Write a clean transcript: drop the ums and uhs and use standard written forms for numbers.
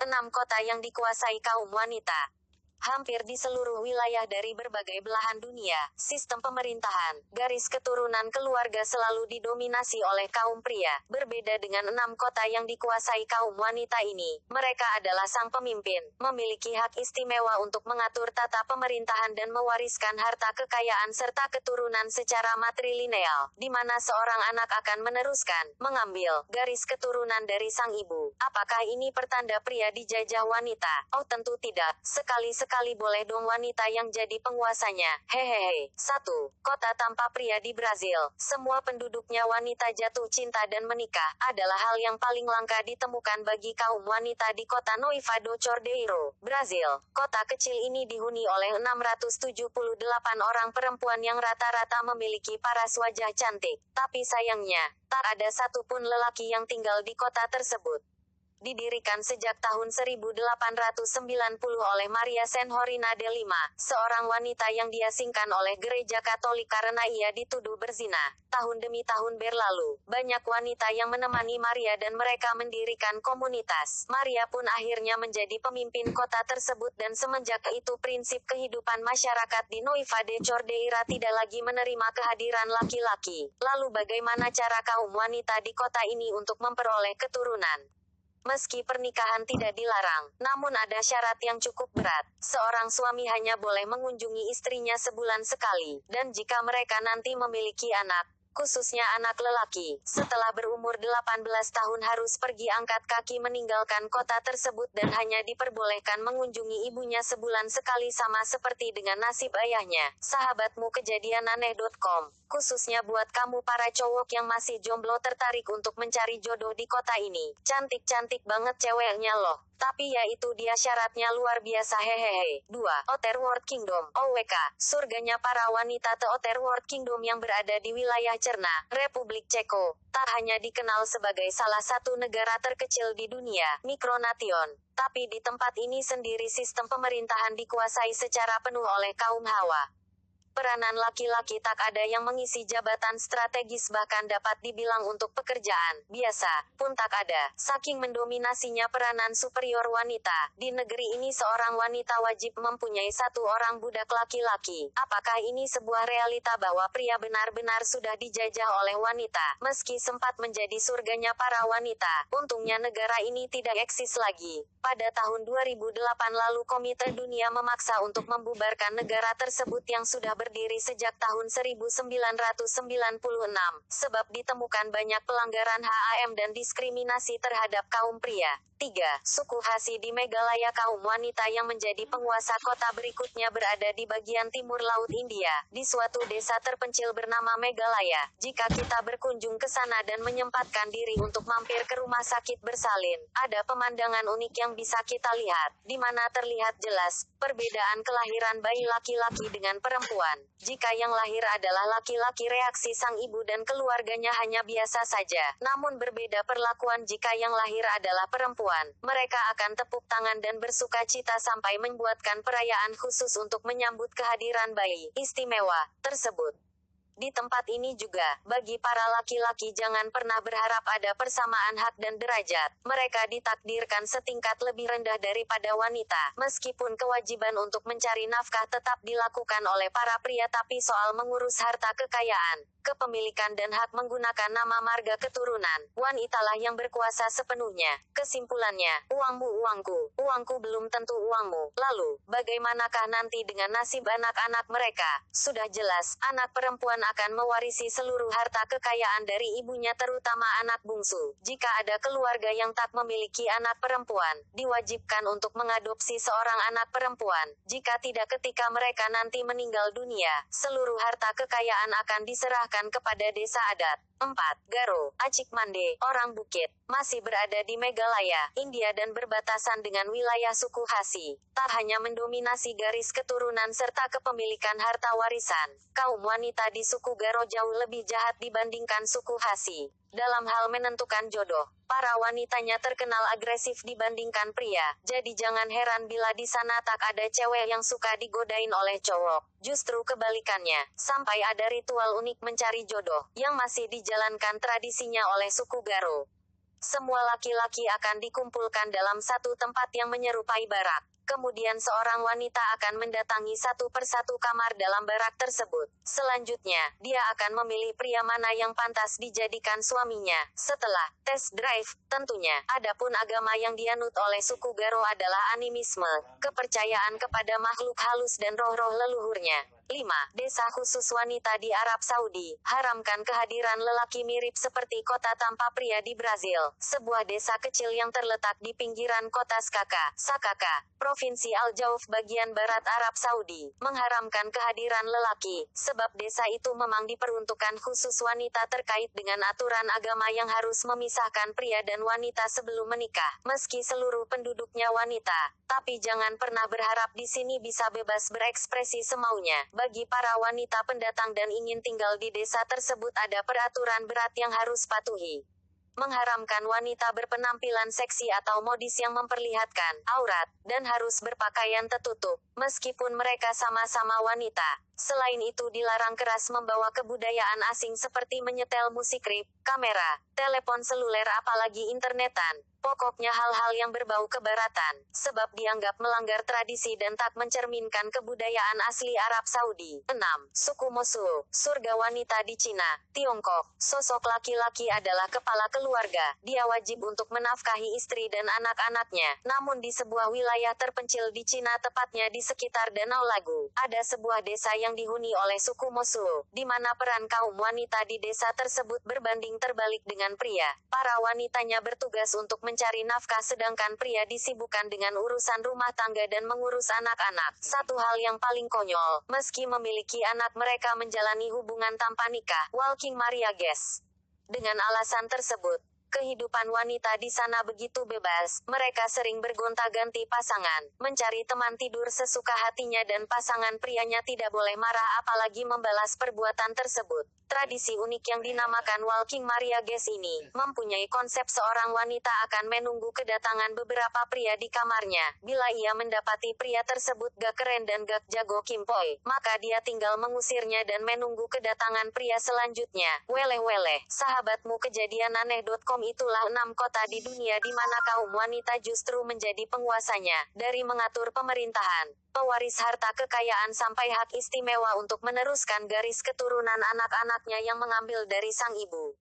6 kota yang dikuasai kaum wanita. Hampir di seluruh wilayah dari berbagai belahan dunia, sistem pemerintahan, garis keturunan keluarga selalu didominasi oleh kaum pria. Berbeda dengan 6 kota yang dikuasai kaum wanita ini, mereka adalah sang pemimpin, memiliki hak istimewa untuk mengatur tata pemerintahan dan mewariskan harta kekayaan serta keturunan secara matrilineal, di mana seorang anak akan meneruskan, mengambil, garis keturunan dari sang ibu. Apakah ini pertanda pria dijajah wanita? Oh tentu tidak, sekali-sekali boleh dong wanita yang jadi penguasanya. Hehehe. 1. Kota tanpa pria di Brazil. Semua penduduknya wanita jatuh cinta dan menikah, adalah hal yang paling langka ditemukan bagi kaum wanita di kota Noiva do Cordeiro, Brazil. Kota kecil ini dihuni oleh 678 orang perempuan yang rata-rata memiliki paras wajah cantik. Tapi sayangnya, tak ada satupun lelaki yang tinggal di kota tersebut. Didirikan sejak tahun 1890 oleh Maria Senhorina de Lima, seorang wanita yang diasingkan oleh gereja Katolik karena ia dituduh berzina. Tahun demi tahun berlalu, banyak wanita yang menemani Maria dan mereka mendirikan komunitas. Maria pun akhirnya menjadi pemimpin kota tersebut dan semenjak itu prinsip kehidupan masyarakat di Noiva de Cordeira tidak lagi menerima kehadiran laki-laki. Lalu bagaimana cara kaum wanita di kota ini untuk memperoleh keturunan? Meski pernikahan tidak dilarang, namun ada syarat yang cukup berat. Seorang suami hanya boleh mengunjungi istrinya sebulan sekali, dan jika mereka nanti memiliki anak, khususnya anak lelaki, setelah berumur 18 tahun harus pergi angkat kaki meninggalkan kota tersebut dan hanya diperbolehkan mengunjungi ibunya sebulan sekali sama seperti dengan nasib ayahnya. Sahabatmu kejadiananeh.com. Khususnya buat kamu para cowok yang masih jomblo tertarik untuk mencari jodoh di kota ini. Cantik-cantik banget ceweknya loh. Tapi ya itu dia syaratnya luar biasa hehehe. 2. Outer World Kingdom, OWK, surganya para wanita The Outer World Kingdom yang berada di wilayah Cerna, Republik Ceko, tak hanya dikenal sebagai salah satu negara terkecil di dunia, Mikronation, tapi di tempat ini sendiri sistem pemerintahan dikuasai secara penuh oleh kaum Hawa. Peranan laki-laki tak ada yang mengisi jabatan strategis bahkan dapat dibilang untuk pekerjaan biasa pun tak ada. Saking mendominasinya peranan superior wanita, di negeri ini seorang wanita wajib mempunyai satu orang budak laki-laki. Apakah ini sebuah realita bahwa pria benar-benar sudah dijajah oleh wanita, meski sempat menjadi surganya para wanita? Untungnya negara ini tidak eksis lagi. Pada tahun 2008 lalu Komite Dunia memaksa untuk membubarkan negara tersebut yang sudah berdiri sejak tahun 1996, sebab ditemukan banyak pelanggaran HAM dan diskriminasi terhadap kaum pria. 3. Suku Hasi di Meghalaya. Kaum wanita yang menjadi penguasa kota berikutnya berada di bagian timur Laut India, di suatu desa terpencil bernama Meghalaya. Jika kita berkunjung ke sana dan menyempatkan diri untuk mampir ke rumah sakit bersalin, ada pemandangan unik yang bisa kita lihat, di mana terlihat jelas perbedaan kelahiran bayi laki-laki dengan perempuan. Jika yang lahir adalah laki-laki, reaksi sang ibu dan keluarganya hanya biasa saja, namun berbeda perlakuan jika yang lahir adalah perempuan. Mereka akan tepuk tangan dan bersuka cita sampai membuatkan perayaan khusus untuk menyambut kehadiran bayi istimewa tersebut. Di tempat ini juga, bagi para laki-laki jangan pernah berharap ada persamaan hak dan derajat. Mereka ditakdirkan setingkat lebih rendah daripada wanita. Meskipun kewajiban untuk mencari nafkah tetap dilakukan oleh para pria, tapi soal mengurus harta kekayaan, kepemilikan dan hak menggunakan nama marga keturunan, wanitalah yang berkuasa sepenuhnya. Kesimpulannya, uangmu uangku, uangku belum tentu uangmu. Lalu, bagaimanakah nanti dengan nasib anak-anak mereka? Sudah jelas, anak perempuan akan mewarisi seluruh harta kekayaan dari ibunya, terutama anak bungsu. Jika ada keluarga yang tak memiliki anak perempuan, diwajibkan untuk mengadopsi seorang anak perempuan. Jika tidak, ketika mereka nanti meninggal dunia, seluruh harta kekayaan akan diserahkan kepada desa adat. 4. Garo, Acik Mande, orang Bukit, masih berada di Meghalaya, India dan berbatasan dengan wilayah suku Hasi. Tak hanya mendominasi garis keturunan serta kepemilikan harta warisan, kaum wanita di suku Garo jauh lebih jahat dibandingkan suku Hasi. Dalam hal menentukan jodoh, para wanitanya terkenal agresif dibandingkan pria. Jadi jangan heran bila di sana tak ada cewek yang suka digodain oleh cowok. Justru kebalikannya, sampai ada ritual unik mencari jodoh, yang masih dijalankan tradisinya oleh suku Garo. Semua laki-laki akan dikumpulkan dalam satu tempat yang menyerupai barak. Kemudian seorang wanita akan mendatangi satu persatu kamar dalam barak tersebut. Selanjutnya, dia akan memilih pria mana yang pantas dijadikan suaminya. Setelah tes drive, tentunya, adapun agama yang dianut oleh suku Garo adalah animisme, kepercayaan kepada makhluk halus dan roh-roh leluhurnya. 5. Desa khusus wanita di Arab Saudi. Haramkan kehadiran lelaki mirip seperti kota tanpa pria di Brazil. Sebuah desa kecil yang terletak di pinggiran kota Sakaka, Provinsi Al-Jauf bagian barat Arab Saudi, mengharamkan kehadiran lelaki, sebab desa itu memang diperuntukkan khusus wanita terkait dengan aturan agama yang harus memisahkan pria dan wanita sebelum menikah, meski seluruh penduduknya wanita. Tapi jangan pernah berharap di sini bisa bebas berekspresi semaunya. Bagi para wanita pendatang dan ingin tinggal di desa tersebut ada peraturan berat yang harus patuhi. Mengharamkan wanita berpenampilan seksi atau modis yang memperlihatkan aurat, dan harus berpakaian tertutup, meskipun mereka sama-sama wanita. Selain itu dilarang keras membawa kebudayaan asing seperti menyetel musik rip, kamera, telepon seluler apalagi internetan. Pokoknya hal-hal yang berbau kebaratan, sebab dianggap melanggar tradisi dan tak mencerminkan kebudayaan asli Arab Saudi. 6. Suku Mosul, surga wanita di Cina, Tiongkok. Sosok laki-laki adalah kepala keluarga. Dia wajib untuk menafkahi istri dan anak-anaknya. Namun di sebuah wilayah terpencil di Cina, tepatnya di sekitar Danau Lagu, ada sebuah desa yang dihuni oleh suku Mosul, di mana peran kaum wanita di desa tersebut berbanding terbalik dengan pria. Para wanitanya bertugas untuk mencari nafkah sedangkan pria disibukkan dengan urusan rumah tangga dan mengurus anak-anak. Satu hal yang paling konyol, meski memiliki anak mereka menjalani hubungan tanpa nikah. Walking Maria Guess. Dengan alasan tersebut, kehidupan wanita di sana begitu bebas, mereka sering bergonta-ganti pasangan, mencari teman tidur sesuka hatinya dan pasangan prianya tidak boleh marah apalagi membalas perbuatan tersebut. Tradisi unik yang dinamakan Walking Maria Guess ini, mempunyai konsep seorang wanita akan menunggu kedatangan beberapa pria di kamarnya. Bila ia mendapati pria tersebut gak keren dan gak jago kimpoy, maka dia tinggal mengusirnya dan menunggu kedatangan pria selanjutnya. Weleh-weleh, sahabatmu kejadian aneh.com. Itulah 6 kota di dunia di mana kaum wanita justru menjadi penguasanya, dari mengatur pemerintahan, pewaris harta kekayaan sampai hak istimewa untuk meneruskan garis keturunan anak-anaknya yang mengambil dari sang ibu.